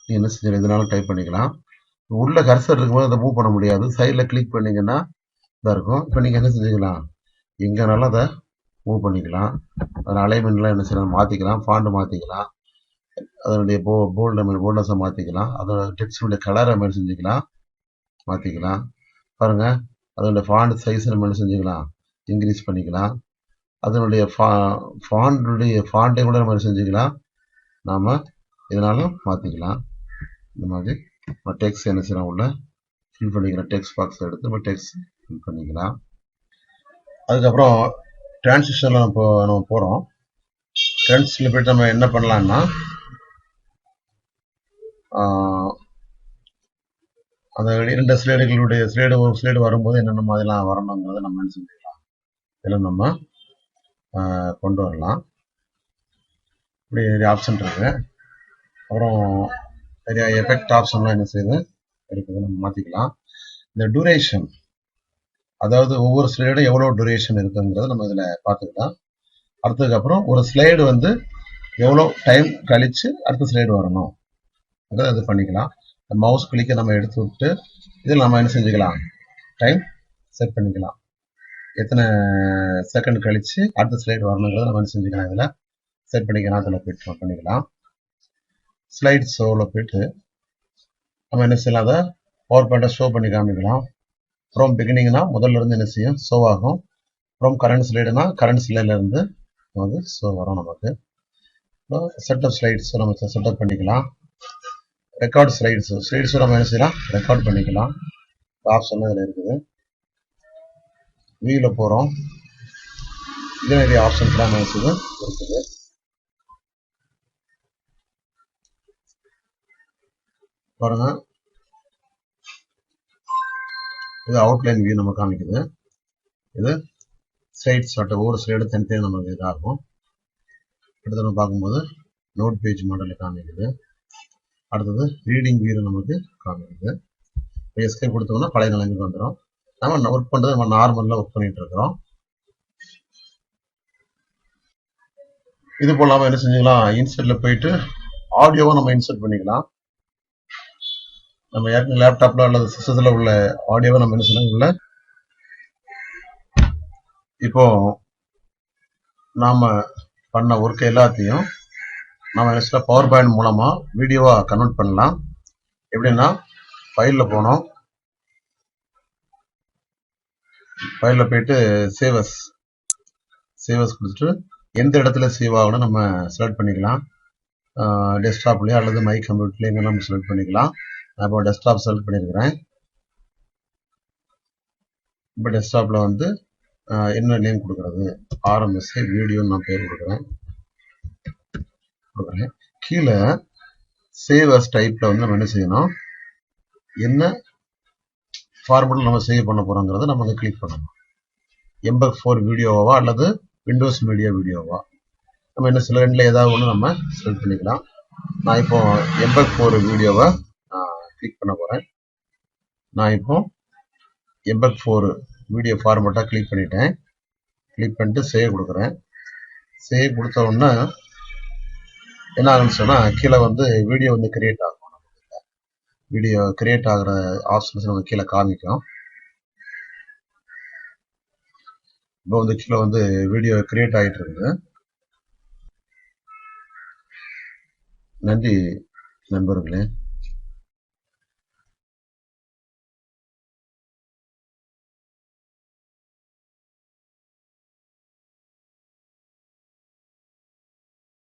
நீங்கள் என்ன செஞ்சு இதனால டைப் பண்ணிக்கலாம். உள்ள கர்சர் இருக்கும்போது அதை மூவ் பண்ண முடியாது. சைடில் கிளிக் பண்ணிங்கன்னா இதாக இருக்கும். இப்போ நீங்கள் என்ன செஞ்சுக்கலாம், எங்கேனாலும் அதை மூவ் பண்ணிக்கலாம். அதன் அலைன்மெண்ட்லாம் என்ன செய்யலாம், மாற்றிக்கலாம். ஃபாண்ட் மாற்றிக்கலாம், அதனுடைய போல்டஸை மாற்றிக்கலாம். அதோட டெக்ஸ்டுடைய கலரை மாதிரி செஞ்சுக்கலாம், மாற்றிக்கலாம். பாருங்கள், அதனுடைய ஃபாண்ட் சைஸ் நம்ம என்ன செஞ்சுக்கலாம், இன்க்ரீஸ் பண்ணிக்கலாம். அதனுடைய ஃபாண்ட்டை கூட நம்ம செஞ்சுக்கலாம், நாம் இதனாலும் மாற்றிக்கலாம். இந்த மாதிரி நம்ம டெக்ஸ்ட் என்ன செய்யலாம், உள்ள ஃபில் பண்ணிக்கலாம். டெக்ஸ்ட் பாக்ஸ் எடுத்து நம்ம டெக்ஸ்ட் ஃபில் பண்ணிக்கலாம். அதுக்கப்புறம் டிரான்சிஷனில் நம்ம போகிறோம். டிரான்சிஷனில் போய்ட்டு நம்ம என்ன பண்ணலான்னா, அந்த 2 ஸ்லைடுகளுடைய ஒரு ஸ்லைடு வரும்போது என்னென்ன மாதிரிலாம் வரணுங்கிறத நம்ம என்ன செஞ்சுக்கலாம், இதில் நம்ம கொண்டு வரலாம். இப்படி நிறைய ஆப்ஷன் இருக்குது. அப்புறம் நிறைய எஃபெக்ட் ஆப்ஷன்லாம் என்ன செய்யுது இருக்குது, நம்ம மாற்றிக்கலாம். இந்த டூரேஷன், அதாவது ஒவ்வொரு ஸ்லைடும் எவ்வளோ டூரேஷன் இருக்குங்கிறத நம்ம இதில் பார்த்துக்கலாம். அடுத்ததுக்கப்புறம் ஒரு ஸ்லைடு வந்து எவ்வளோ டைம் கழித்து அடுத்த ஸ்லைடு வரணும் அது பண்ணிக்கலாம். மவுஸ் கிளிக்கை நம்ம எடுத்து விட்டு இதில் நம்ம என்ன செஞ்சுக்கலாம், டைம் செட் பண்ணிக்கலாம். எத்தனை செகண்ட் கழித்து அடுத்த ஸ்லைடு வரணுங்கிறத நம்ம என்ன செஞ்சுக்கலாம், இதில் செட் பண்ணிக்கலாம். அதில் பண்ணிக்கலாம். ஸ்லைட் ஷோவில் போயிட்டு நம்ம என்ன செய்யலாம், அதை பவர் பாயிண்டை ஷோ பண்ணி காமிக்கலாம். ஃப்ரம் பிகினிங்னா முதல்ல இருந்து என்ன செய்யும், ஷோ ஆகும். ஃப்ரம் கரண்ட் ஸ்லைடுனா கரண்ட் ஸ்லைட்லேருந்து நமக்கு ஷோ வரும். நமக்கு செட்டப் ஸ்லைட்ஸ் நம்ம செட்டப் பண்ணிக்கலாம். ரெக்கார்ட் ஸ்லைட்ஸ் நம்ம என்ன செய்யலாம், ரெக்கார்ட் பண்ணிக்கலாம். ஆப்ஷன் இதில் இருக்குது. வியூவில் போகிறோம். இது நிறைய ஆப்ஷன்ஸ் நம்ம இருக்குது. பாருங்க, இது அவுட்லைன் வியூ நம்ம காமிக்குது. இது ஸ்லைட்ஸ் ஒவ்வொரு ஸ்லைடு தனித்தனி நமக்கு இதாகும். அடுத்து நம்ம பார்க்கும்போது நோட் பேஜ் மாடலில் காமிக்குது. அடுத்தது ரீடிங் வியூ நமக்கு காமிக்குது. எஸ்கேப் கொடுத்தோம்னா பழைய நிலைமைக்கு வந்துடும். நம்ம ஒர்க் பண்ணுறது நம்ம நார்மலில் ஒர்க் பண்ணிட்டு இருக்கிறோம். இது போல் நம்ம என்ன செஞ்சுக்கலாம், இன்சர்ட்ல போயிட்டு ஆடியோவை நம்ம இன்சர்ட் பண்ணிக்கலாம். நம்ம ஏற்கனவே லேப்டாப்ல அல்லது சிஸ்டத்துல உள்ள ஆடியோவை நம்ம என்ன செய்யலாம், உள்ள இப்போ நாம பண்ண ஒர்க் எல்லாத்தையும் நம்ம என்ன செய்யலாம், பவர் பாயிண்ட் மூலமா வீடியோவா கன்வெர்ட் பண்ணலாம். எப்படின்னா, ஃபைல்ல போனோம், ஃபைல்ல போயிட்டு சேவஸ் கொடுத்துட்டு எந்த இடத்துல சேவ் ஆகணும் நம்ம செலக்ட் பண்ணிக்கலாம். டெஸ்க்டாப்லேயே அல்லது மை கம்ப்யூட்டர்லேயே எங்கே நம்ம செலக்ட் பண்ணிக்கலாம். நான் இப்போ டெஸ்க்டாப் செலக்ட் பண்ணியிருக்கிறேன். இப்போ டெஸ்க்டாப்பில் வந்து என்ன நேம் கொடுக்குறது, ஆர்எம்எஸ்ஐ வீடியோன்னு நான் பேர் கொடுக்குறேன். கீழே சேவ் அஸ் டைப்பில் வந்து நம்ம என்ன செய்யணும், என்ன ஃபார்மேட்டில் நம்ம சேவ் பண்ண போகிறோங்கிறத நம்ம வந்து கிளிக் பண்ணணும். MP4 வீடியோவா அல்லது விண்டோஸ் மீடியா வீடியோவா, நம்ம என்ன சில ரெண்டில் ஏதாவது ஒன்று நம்ம செலக்ட் பண்ணிக்கலாம். நான் இப்போ MP4 வீடியோவை கிளிக் பண்ண போகிறேன். நான் இப்போ MP4 வீடியோ ஃபார்மேட்டாக கிளிக் பண்ணிட்டேன். கிளிக் பண்ணிட்டு சேவ் கொடுக்குறேன். சேவ் கொடுத்த உடனே என்ன ஆகுன்னு சொன்னால், கீழே வந்து வீடியோ வந்து கிரியேட் ஆகும். வீடியோ கிரியேட் ஆகிற ஆப்ஷன்ஸ் நம்ம கீழே காமிக்கும். இப்போ வந்து கீழே வந்து வீடியோ கிரியேட் ஆகிட்டு இருக்குது. நன்றி நண்பர்களே.